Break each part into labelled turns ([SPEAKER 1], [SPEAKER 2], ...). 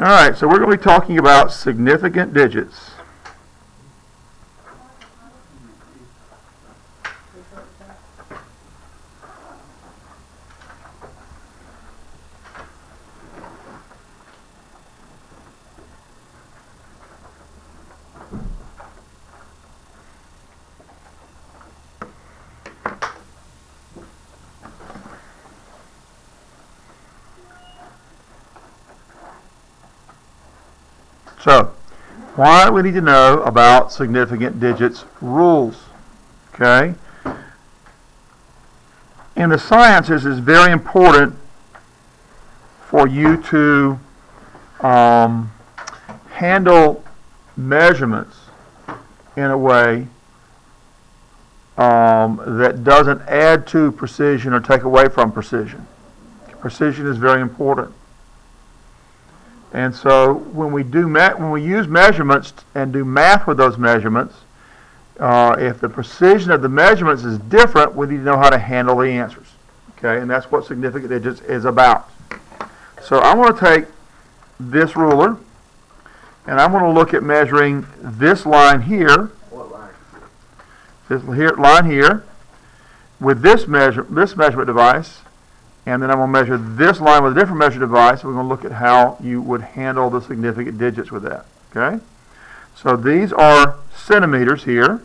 [SPEAKER 1] All right, so we're going to be talking about significant digits. So, why do we need to know about significant digits rules? Okay? In the sciences, it's very important for you to handle measurements in a way that doesn't add to precision or take away from precision. Precision is very important. And so when we use measurements and do math with those measurements, if the precision of the measurements is different, we need to know how to handle the answers. Okay, and that's what significant digits is about. So I want to take this ruler, and I'm going to look at measuring this line here.
[SPEAKER 2] What line?
[SPEAKER 1] This line here with this measurement device. And then I'm going to measure this line with a different measure device. We're going to look at how you would handle the significant digits with that. Okay? So these are centimeters here.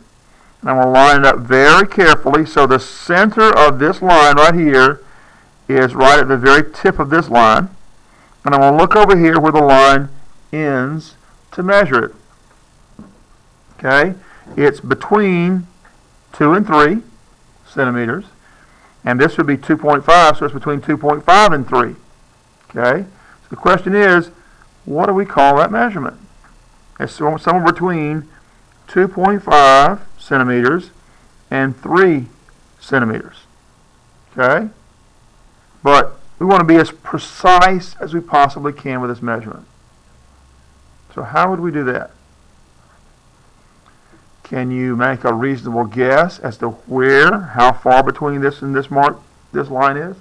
[SPEAKER 1] And I'm going to line it up very carefully. So the center of this line right here is right at the very tip of this line. And I'm going to look over here where the line ends to measure it. Okay? It's between 2 and 3 centimeters. And this would be 2.5, so it's between 2.5 and 3. Okay? So the question is, what do we call that measurement? It's somewhere between 2.5 centimeters and 3 centimeters. Okay? But we want to be as precise as we possibly can with this measurement. So how would we do that? Can you make a reasonable guess as to how far between this and this line is?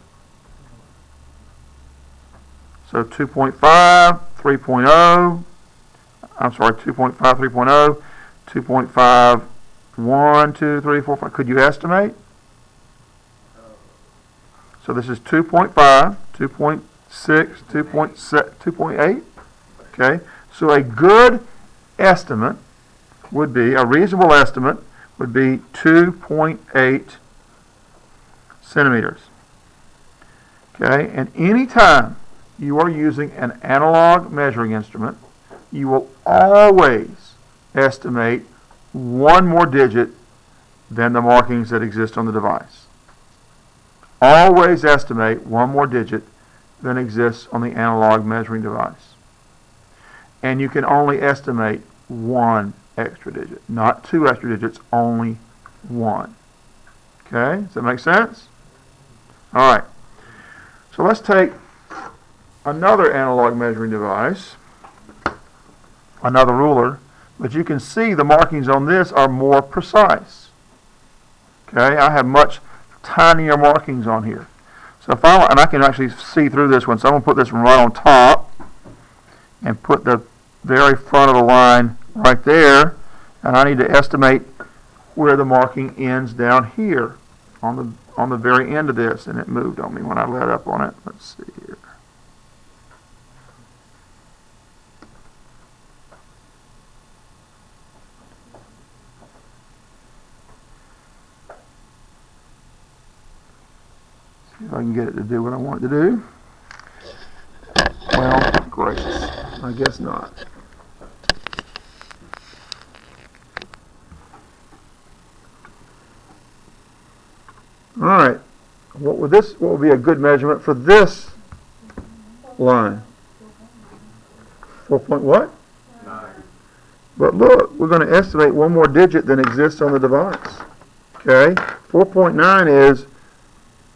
[SPEAKER 1] So 2.5, 3.0, I'm sorry, 2.5, 3.0, 2.5, 1, 2, 3, 4, 5. Could you estimate? So this is 2.5, 2.6, 2.8. Okay, so a good estimate would be, a reasonable estimate would be 2.8 centimeters. Okay, and anytime you are using an analog measuring instrument, you will always estimate one more digit than the markings that exist on the device. Always estimate one more digit than exists on the analog measuring device. And you can only estimate one extra digit, not 2 extra digits, only 1. Okay, does that make sense? All right, so let's take another analog measuring device, another ruler, but you can see the markings on this are more precise. Okay, I have much tinier markings on here. So if and I can actually see through this one, so I'm going to put this one right on top and put the very front of the line right there, and I need to estimate where the marking ends down here on the very end of this, and it moved on me when I let up on it. Let's see here. See if I can get it to do what I want it to do. Well, gracious, I guess not. All right, what would be a good measurement for this line? 4 point what?
[SPEAKER 2] 9.
[SPEAKER 1] But look, we're going to estimate one more digit than exists on the device. Okay, 4.9 is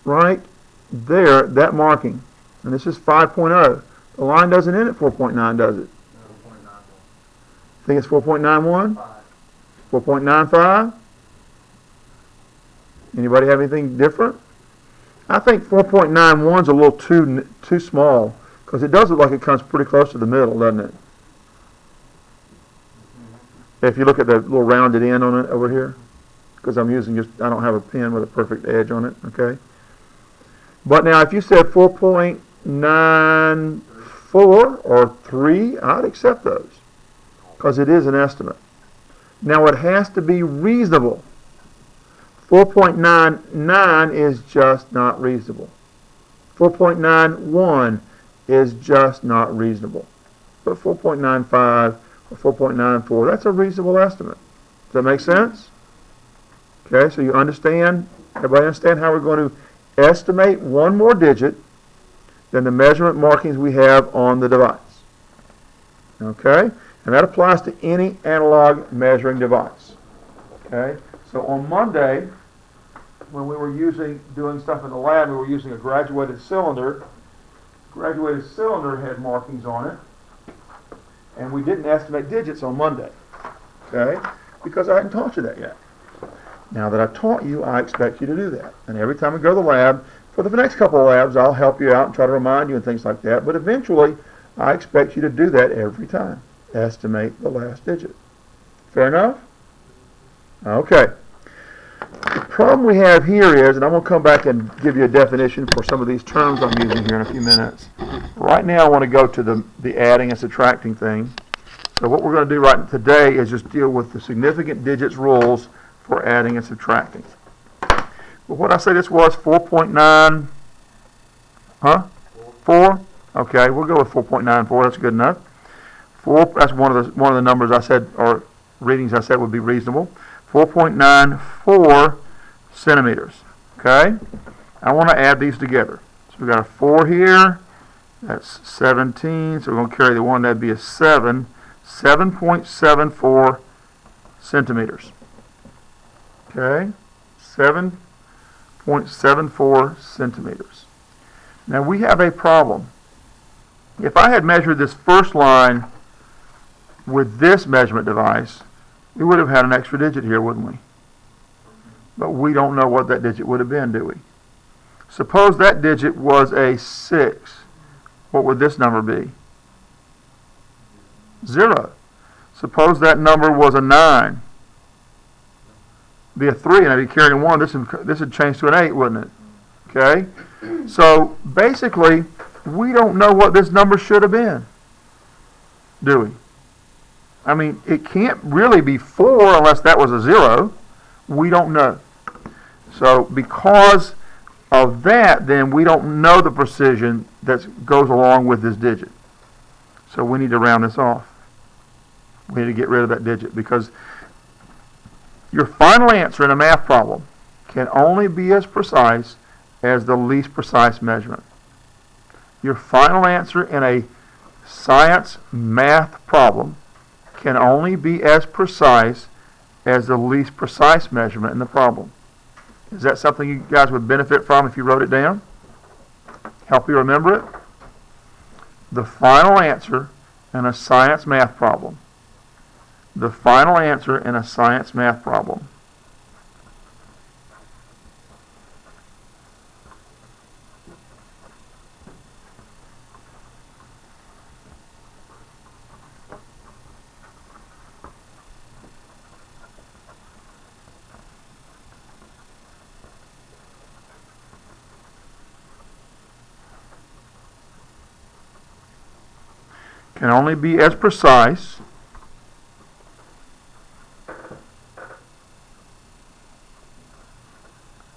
[SPEAKER 1] right there, that marking. And this is 5.0. The line doesn't end at 4.9, does it?
[SPEAKER 2] 4.91.
[SPEAKER 1] Think it's 4.91?
[SPEAKER 2] 5.
[SPEAKER 1] 4.95? Anybody have anything different? I think 4.91 is a little too small, Because it does look like it comes pretty close to the middle, doesn't it? If you look at the little rounded end on it over here, because I'm using I don't have a pen with a perfect edge on it, okay? But now if you said 4.94 or 3, I'd accept those, because it is an estimate. Now it has to be reasonable. 4.99 is just not reasonable. 4.91 is just not reasonable. But 4.95 or 4.94, that's a reasonable estimate. Does that make sense? Okay, so you understand, everybody understand how we're going to estimate one more digit than the measurement markings we have on the device. Okay, and that applies to any analog measuring device. Okay, so on Monday, when we were doing stuff in the lab, we were using a graduated cylinder. Graduated cylinder had markings on it, and we didn't estimate digits on Monday, okay, because I hadn't taught you that yet. Now that I've taught you, I expect you to do that. And every time we go to the lab, for the next couple of labs, I'll help you out and try to remind you and things like that, but eventually, I expect you to do that every time. Estimate the last digit. Fair enough? Okay. The problem we have here is, and I'm going to come back and give you a definition for some of these terms I'm using here in a few minutes. Right now I want to go to the adding and subtracting thing. So what we're going to do right today is just deal with the significant digits rules for adding and subtracting. Well, what I say this was 4.9, huh? 4? Okay, we'll go with 4.94. That's good enough. 4. That's one of the numbers I said, or readings I said would be reasonable. 4.94 centimeters. Okay? I want to add these together. So we've got a 4 here. That's 17. So we're going to carry the 1. That'd be a 7. 7.74 centimeters. Okay? 7.74 centimeters. Now we have a problem. If I had measured this first line with this measurement device, we would have had an extra digit here, wouldn't we? But we don't know what that digit would have been, do we? Suppose that digit was a 6. What would this number be? 0. Suppose that number was a 9. Be a 3, and I'd be carrying 1. This would change to an 8, wouldn't it? Okay? So basically, we don't know what this number should have been, do we? I mean, it can't really be 4 unless that was a 0. We don't know. So because of that, then we don't know the precision that goes along with this digit. So we need to round this off. We need to get rid of that digit, because your final answer in a math problem can only be as precise as the least precise measurement. Your final answer in a science math problem can only be as precise as the least precise measurement in the problem. Is that something you guys would benefit from if you wrote it down? Help you remember it? The final answer in a science math problem. The final answer in a science math problem. Can only be as precise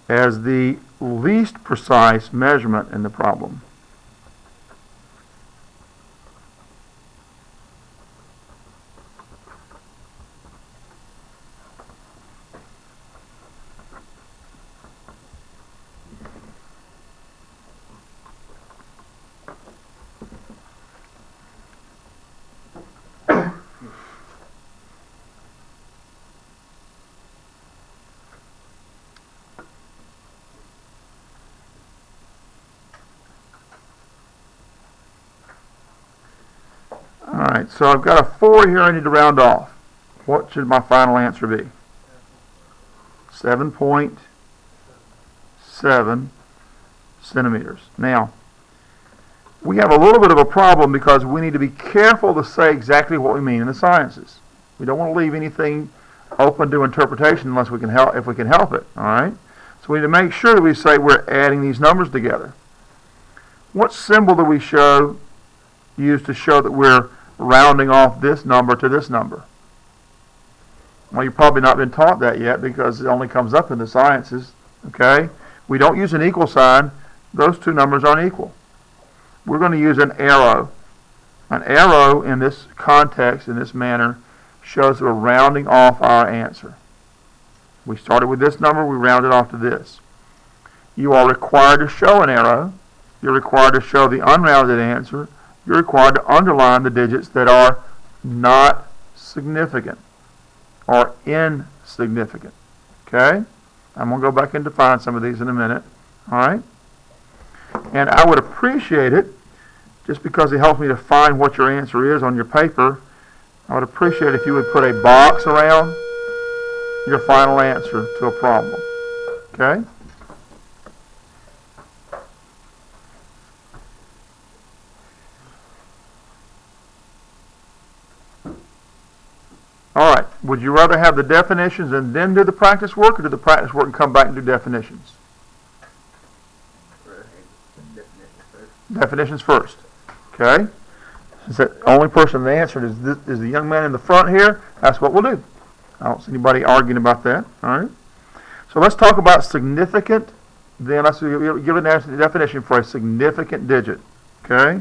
[SPEAKER 1] as the least precise measurement in the problem. Alright, so I've got a 4 here I need to round off. What should my final answer be? 7.7 centimeters. Now, we have a little bit of a problem because we need to be careful to say exactly what we mean in the sciences. We don't want to leave anything open to interpretation unless we can help, if we can help it. All right. So we need to make sure that we say we're adding these numbers together. What symbol do we use to show that we're rounding off this number to this number? Well, you've probably not been taught that yet because it only comes up in the sciences. Okay. We don't use an equal sign. Those two numbers aren't equal. We're going to use an arrow. An arrow in this context, in this manner, shows that we're rounding off our answer. We started with this number, we rounded off to this. You are required to show an arrow. You're required to show the unrounded answer. You're required to underline the digits that are not significant or insignificant. Okay? I'm going to go back and define some of these in a minute. All right? And I would appreciate it, just because it helps me to find what your answer is on your paper, I would appreciate it if you would put a box around your final answer to a problem. Okay? All right. Would you rather have the definitions and then do the practice work, or do the practice work and come back and do definitions? Definitions first. Okay? Since the only person that answered is the young man in the front here, that's what we'll do. I don't see anybody arguing about that. All right? So let's talk about significant. Then let's give a definition for a significant digit. Okay?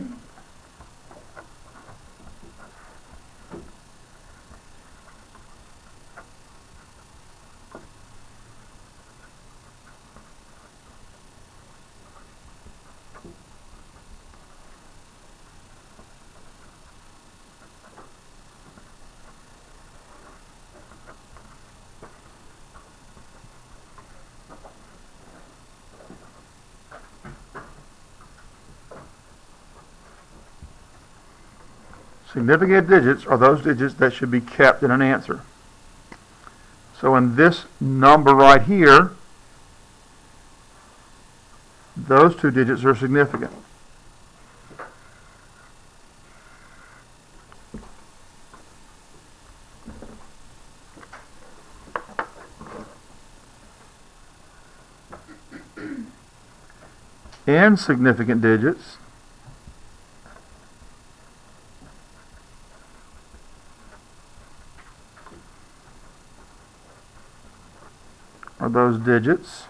[SPEAKER 1] Significant digits are those digits that should be kept in an answer. So in this number right here, those two digits are significant. Insignificant digits are those digits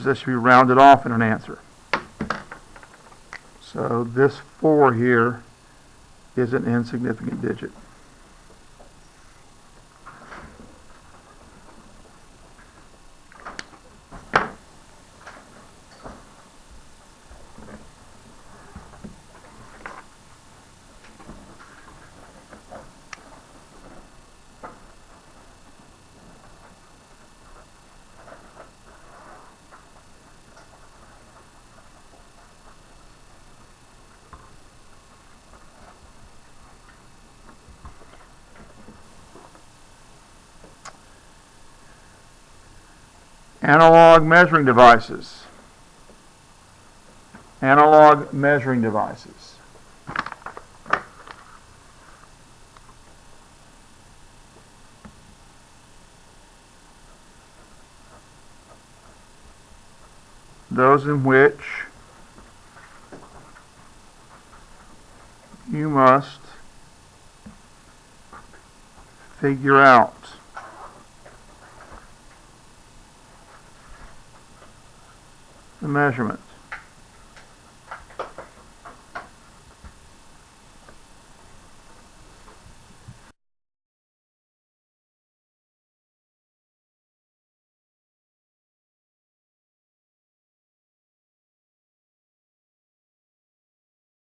[SPEAKER 1] that should be rounded off in an answer. So this 4 here is an insignificant digit. Analog measuring devices. Analog measuring devices. Those in which you must figure out the measurements.